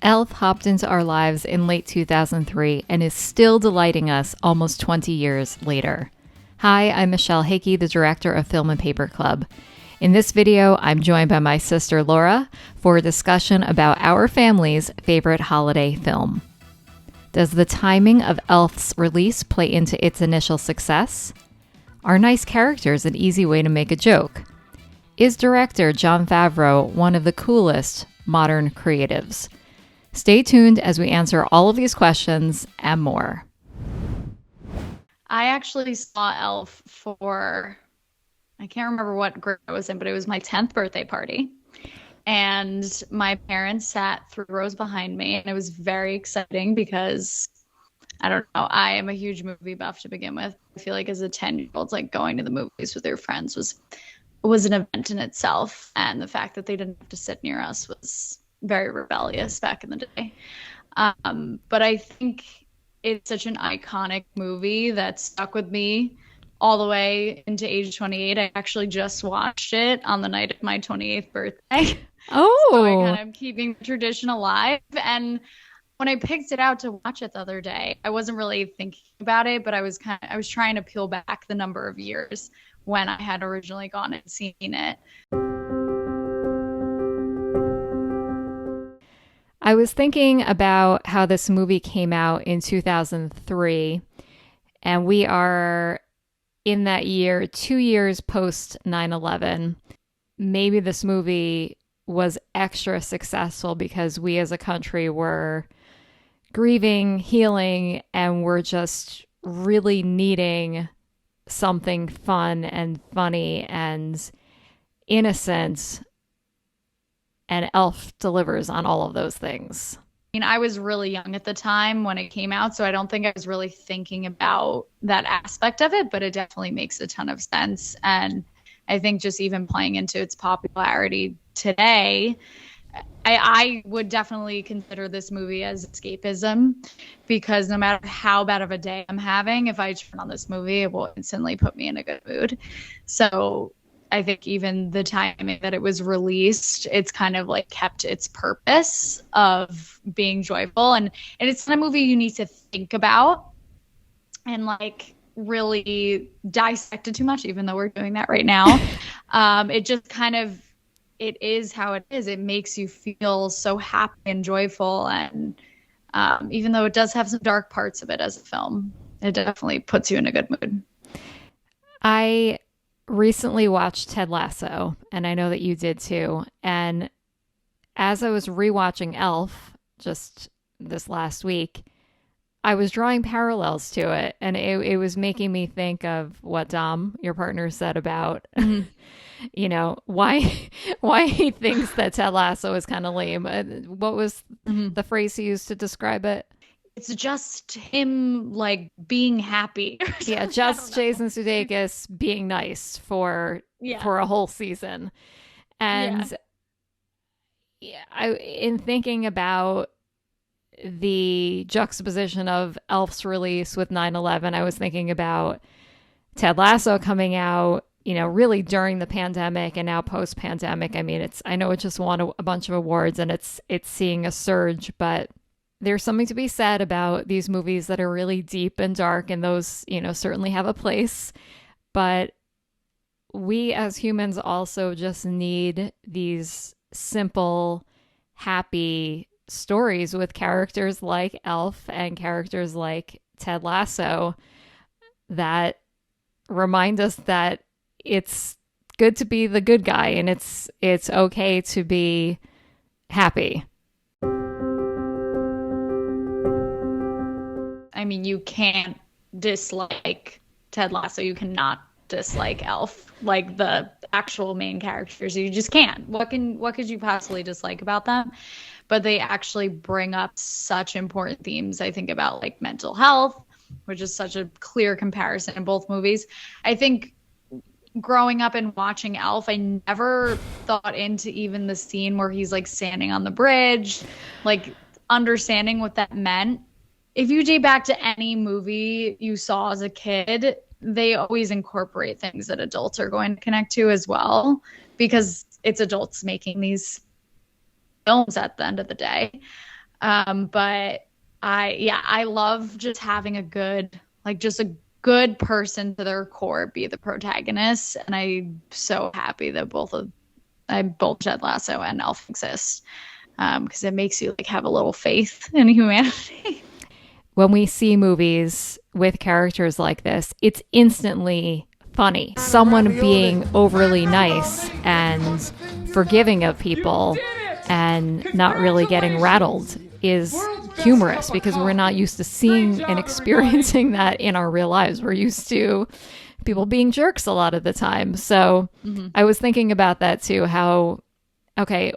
Elf hopped into our lives in late 2003 and is still delighting us almost 20 years later. Hi, I'm Michelle Hickey, the director of Film and Paper Club. In this video, I'm joined by my sister Laura for a discussion about our family's favorite holiday film. Does the timing of Elf's release play into its initial success? Are nice characters an easy way to make a joke? Is director Jon Favreau one of the coolest modern creatives? Stay tuned as we answer all of these questions and more. I actually saw Elf for, I can't remember what grade I was in, but it was my 10th birthday party. And my parents sat 3 rows behind me, and it was very exciting because I don't know, I am a huge movie buff to begin with. I feel like as a 10-year-old, like going to the movies with their friends was an event in itself. And the fact that they didn't have to sit near us was very rebellious back in the day. But I think it's such an iconic movie that stuck with me all the way into age 28. I actually just watched it on the night of my 28th birthday. Oh, So I kind of keeping the tradition alive. And when I picked it out to watch it the other day, I wasn't really thinking about it, but I was trying to peel back the number of years when I had originally gone and seen it. I was thinking about how this movie came out in 2003, and we are in that year, 2 years post 9/11. Maybe this movie was extra successful because we as a country were grieving, healing, and we're just really needing something fun and funny and innocent. And Elf delivers on all of those things. I mean, I was really young at the time when it came out, so I don't think I was really thinking about that aspect of it, but it definitely makes a ton of sense. And I think just even playing into its popularity today, I would definitely consider this movie as escapism, because no matter how bad of a day I'm having, if I turn on this movie, it will instantly put me in a good mood. So I think even the timing that it was released, it's kind of like kept its purpose of being joyful. And it's not a movie you need to think about and like really dissect it too much, even though we're doing that right now. It just kind of, it is how it is. It makes you feel so happy and joyful. And even though it does have some dark parts of it as a film, it definitely puts you in a good mood. I recently watched Ted Lasso, and I know that you did too. And as I was rewatching Elf just this last week, I was drawing parallels to it, and it was making me think of what Dom, your partner, said about, you know, why he thinks that Ted Lasso is kind of lame. What was the phrase he used to describe it? It's just him like being happy. Yeah, just Jason Sudeikis being nice for a whole season. And in thinking about the juxtaposition of Elf's release with 9/11, I was thinking about Ted Lasso coming out, you know, really during the pandemic and now post-pandemic. I mean, I know it just won a bunch of awards and it's seeing a surge, but there's something to be said about these movies that are really deep and dark, and those, you know, certainly have a place. But we as humans also just need these simple, happy stories with characters like Elf and characters like Ted Lasso that remind us that it's good to be the good guy and it's okay to be happy. I mean, you can't dislike Ted Lasso. You cannot dislike Elf, like the actual main characters. You just can't. What could you possibly dislike about them? But they actually bring up such important themes. I think about like mental health, which is such a clear comparison in both movies. I think growing up and watching Elf, I never thought into even the scene where he's like standing on the bridge, like understanding what that meant. If you date back to any movie you saw as a kid, they always incorporate things that adults are going to connect to as well, because it's adults making these films at the end of the day. But I love just having a good, like just a good person to their core be the protagonist. And I'm so happy that both Ted Lasso and Elf exist. Because it makes you like have a little faith in humanity. When we see movies with characters like this, it's instantly funny. Someone being overly nice and forgiving of people and not really getting rattled is humorous because we're not used to seeing and experiencing that in our real lives. We're used to people being jerks a lot of the time. So I was thinking about that too, how, okay,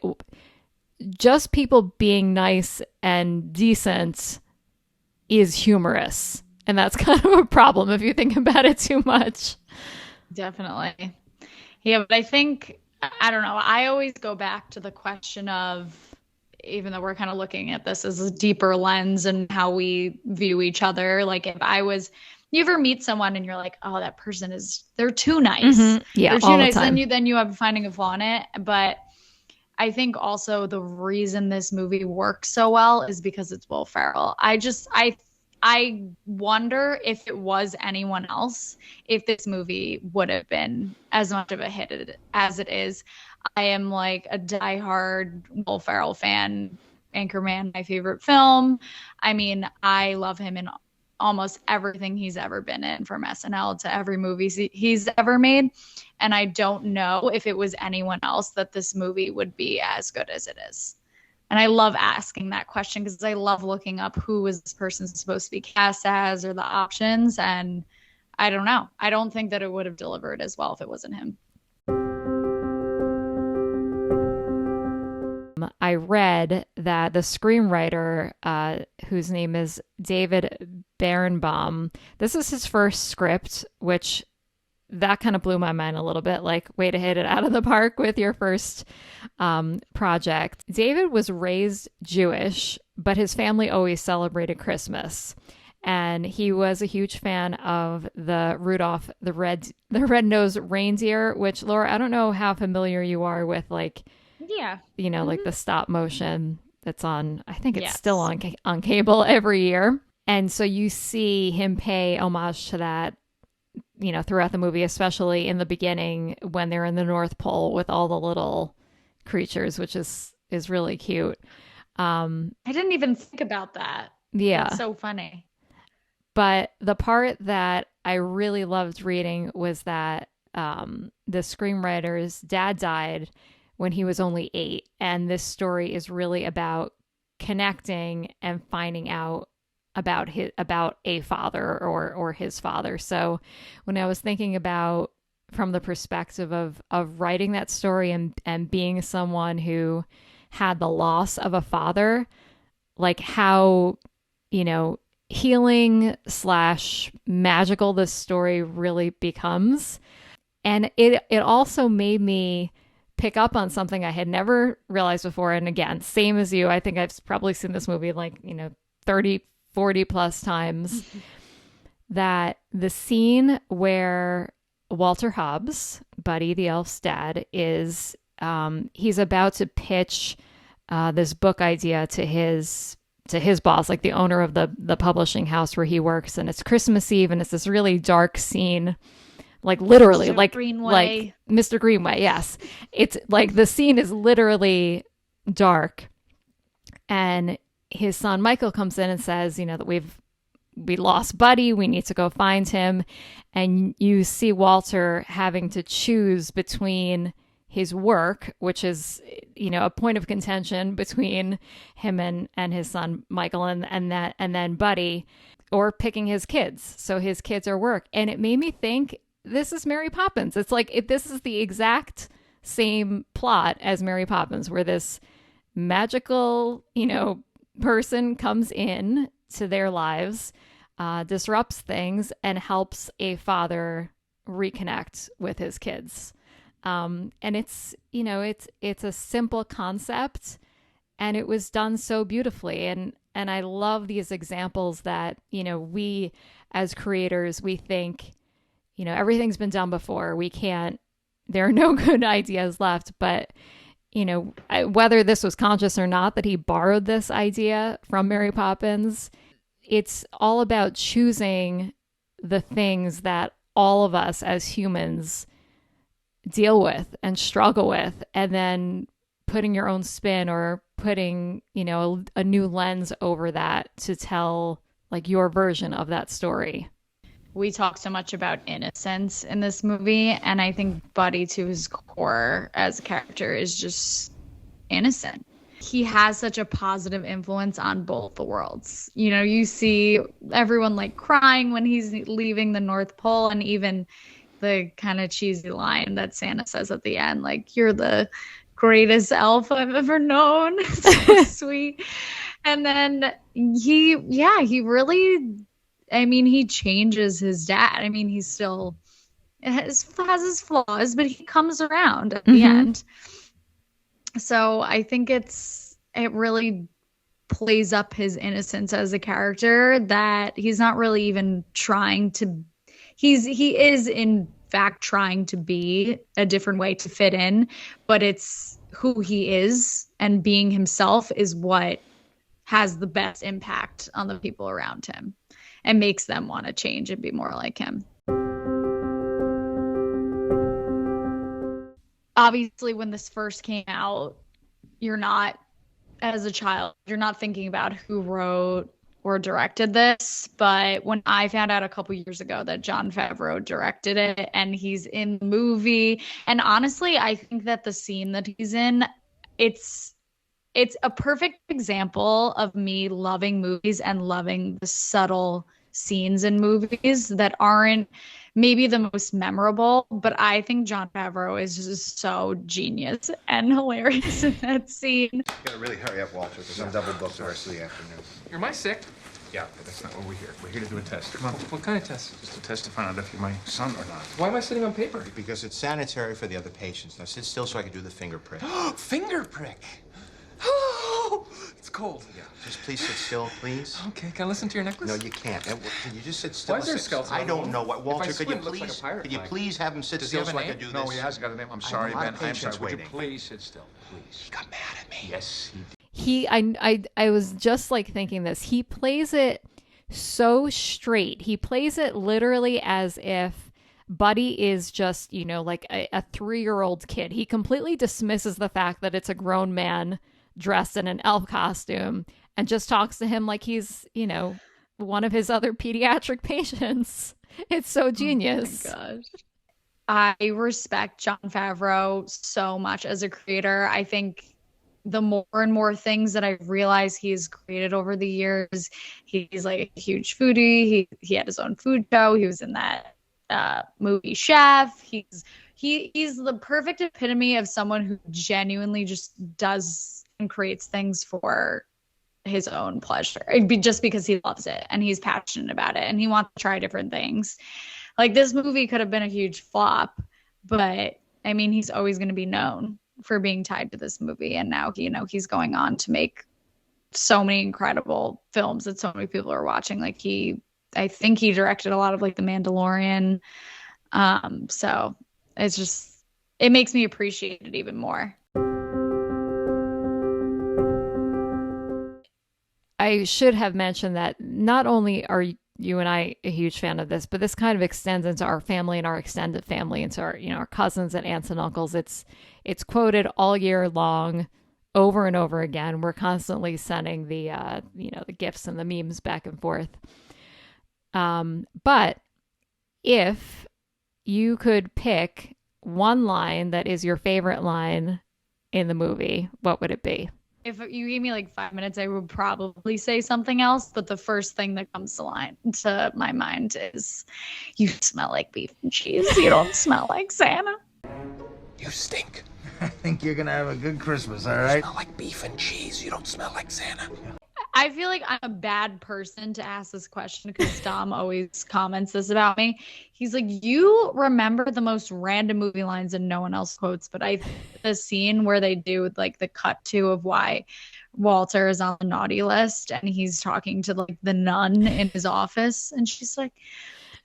just people being nice and decent is humorous. And that's kind of a problem if you think about it too much. Definitely. Yeah, but I think, I don't know, I always go back to the question of, even though we're kind of looking at this as a deeper lens and how we view each other, like if I was, you ever meet someone and you're like, oh, that person they're too nice. Yeah, they're too all nice. the time. Then you have finding a flaw in it. But I think also the reason this movie works so well is because it's Will Ferrell. I wonder if it was anyone else, if this movie would have been as much of a hit as it is. I am like a diehard Will Ferrell fan. Anchorman, my favorite film. I mean, I love him in almost everything he's ever been in, from SNL to every movie he's ever made. And I don't know if it was anyone else that this movie would be as good as it is. And I love asking that question because I love looking up who was this person supposed to be cast as or the options. And I don't know. I don't think that it would have delivered as well if it wasn't him. I read that the screenwriter, whose name is David Berenbaum, this is his first script, which that kind of blew my mind a little bit. Like, way to hit it out of the park with your first project. David was raised Jewish, but his family always celebrated Christmas. And he was a huge fan of the Rudolph the red-nosed reindeer, which, Laura, I don't know how familiar you are with, like, Yeah. you know, like the stop motion that's on, I think it's Yes. still on cable every year. And so you see him pay homage to that, you know, throughout the movie, especially in the beginning when they're in the North Pole with all the little creatures, which is really cute. I didn't even think about that. Yeah. That's so funny. But the part that I really loved reading was that the screenwriter's dad died when he was only 8. And this story is really about connecting and finding out about a father or his father. So when I was thinking about from the perspective of writing that story and being someone who had the loss of a father, like how, you know, healing / magical this story really becomes. And it also made me pick up on something I had never realized before. And again, same as you, I think I've probably seen this movie like, 30, 40 plus times. That the scene where Walter Hobbs, Buddy the elf's dad, is he's about to pitch this book idea to his boss, like the owner of the publishing house where he works, and it's Christmas Eve, and it's this really dark scene. Like literally, Mr. like Greenway. like Mr. Greenway, yes. It's like the scene is literally dark, and his son Michael comes in and says, that we lost Buddy, we need to go find him, and you see Walter having to choose between his work, which is a point of contention between him and his son Michael, and then Buddy, or picking his kids. So his kids are work, and it made me think, this is Mary Poppins. It's like this is the exact same plot as Mary Poppins, where this magical, person comes in to their lives, disrupts things, and helps a father reconnect with his kids. And it's a simple concept, and it was done so beautifully. And I love these examples that, we as creators, we think, everything's been done before. There are no good ideas left, but whether this was conscious or not, that he borrowed this idea from Mary Poppins. It's all about choosing the things that all of us as humans deal with and struggle with, and then putting your own spin or putting, a new lens over that to tell like your version of that story. We talk so much about innocence in this movie, and I think Buddy, to his core as a character, is just innocent. He has such a positive influence on both the worlds. You see everyone like crying when he's leaving the North Pole, and even the kind of cheesy line that Santa says at the end, like, "You're the greatest elf I've ever known." So sweet. And then he really, he changes his dad. He still has his flaws, but he comes around at the end. So I think it really plays up his innocence as a character, that he's not really even trying to, he is in fact trying to be a different way to fit in, but it's who he is, and being himself is what has the best impact on the people around him and makes them want to change and be more like him. Obviously, when this first came out, as a child, you're not thinking about who wrote or directed this. But when I found out a couple years ago that Jon Favreau directed it and he's in the movie, and honestly, I think that the scene that he's in, it's a perfect example of me loving movies and loving the subtle scenes in movies that aren't maybe the most memorable, but I think Jon Favreau is just so genius and hilarious in that scene. You gotta really hurry up, Walter, because I'm double booked the rest of the afternoon. You're sick? Yeah, but that's not what we're here. We're here to do a test. Come on, what kind of test? Just a test to find out if you're my son or not. Why am I sitting on paper? Because it's sanitary for the other patients. Now sit still so I can do the finger prick. Finger prick? Oh, it's cold. Yeah, just please sit still, please. Okay, can I listen to your necklace? No, you can't. Can you just sit still? Why is there a skeleton? I don't know what. Walter, could you please? Like a pirate could you flag. Please have him sit Does still he have so a I name? can do No, this? he hasn't got a name. I'm sorry, Ben. I'm sorry. Would you waiting. please sit still, please? He got mad at me. Yes, he did. I was just like thinking this. He plays it so straight. He plays it literally as if Buddy is just, like a 3-year-old kid. He completely dismisses the fact that it's a grown man dressed in an elf costume and just talks to him like he's, one of his other pediatric patients. It's so genius. Oh my gosh. I respect Jon Favreau so much as a creator. I think the more and more things that I've realized he's created over the years, he's like a huge foodie. He had his own food show. He was in that movie Chef. He's the perfect epitome of someone who genuinely just does and creates things for his own pleasure. It'd be just because he loves it and he's passionate about it and he wants to try different things. Like, this movie could have been a huge flop, but he's always going to be known for being tied to this movie. And now, he's going on to make so many incredible films that so many people are watching. Like, I think he directed a lot of like The Mandalorian. So it makes me appreciate it even more. I should have mentioned that not only are you and I a huge fan of this, but this kind of extends into our family and our extended family, into our, our cousins and aunts and uncles. It's quoted all year long, over and over again. We're constantly sending the the gifts and the memes back and forth. But if you could pick one line that is your favorite line in the movie, what would it be? If you gave me like 5 minutes, I would probably say something else. But the first thing that comes to my mind is, "You smell like beef and cheese. You don't smell like Santa." You stink. I think you're gonna have a good Christmas, all right? You smell like beef and cheese. You don't smell like Santa. I feel like I'm a bad person to ask this question because Dom always comments this about me. He's like, "You remember the most random movie lines and no one else quotes." But the scene where they do like the cut to of why Walter is on the naughty list and he's talking to like the nun in his office, and she's like,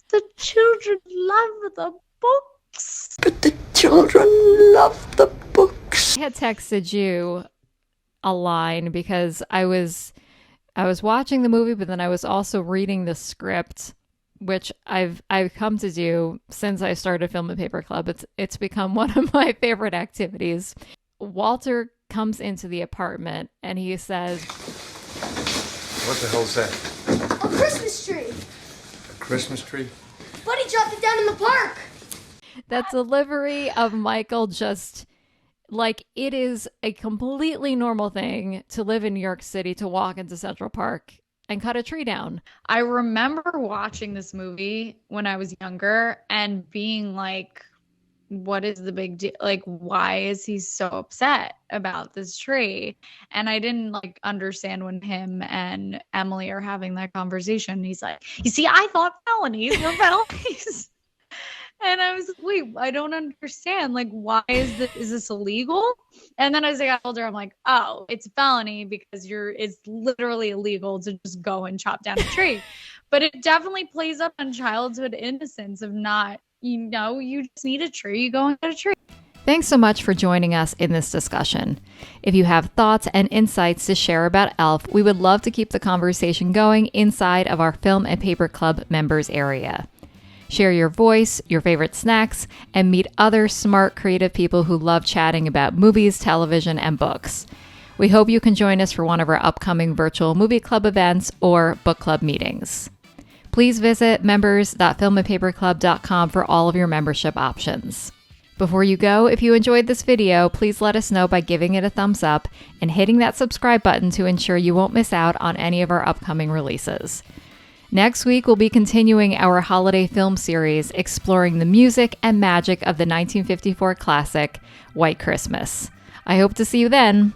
"The children love the books." But the children love the books. I had texted you a line because I was watching the movie, but then I was also reading the script, which I've come to do since I started Film and Paper Club. It's become one of my favorite activities. Walter comes into the apartment and he says, What the hell's that? A Christmas tree. A Christmas tree? Buddy dropped it down in the park. that delivery of Michael just like it is a completely normal thing to live in New York City, to walk into Central Park and cut a tree down. I remember watching this movie when I was younger and being like, what is the big deal? Like, why is he so upset about this tree? And I didn't like understand when him and Emily are having that conversation. He's like, you see, I thought felonies were felonies. And I was like, wait, I don't understand. Like, why is this illegal? And then as I got older, I'm like, oh, it's felony because it's literally illegal to just go and chop down a tree. But it definitely plays up on childhood innocence of not, you just need a tree, you go and get a tree. Thanks so much for joining us in this discussion. If you have thoughts and insights to share about Elf, we would love to keep the conversation going inside of our Film and Paper Club members area. Share your voice, your favorite snacks, and meet other smart, creative people who love chatting about movies, television, and books. We hope you can join us for one of our upcoming virtual movie club events or book club meetings. Please visit members.filmandpaperclub.com for all of your membership options. Before you go, if you enjoyed this video, please let us know by giving it a thumbs up and hitting that subscribe button to ensure you won't miss out on any of our upcoming releases. Next week, we'll be continuing our holiday film series exploring the music and magic of the 1954 classic, White Christmas. I hope to see you then.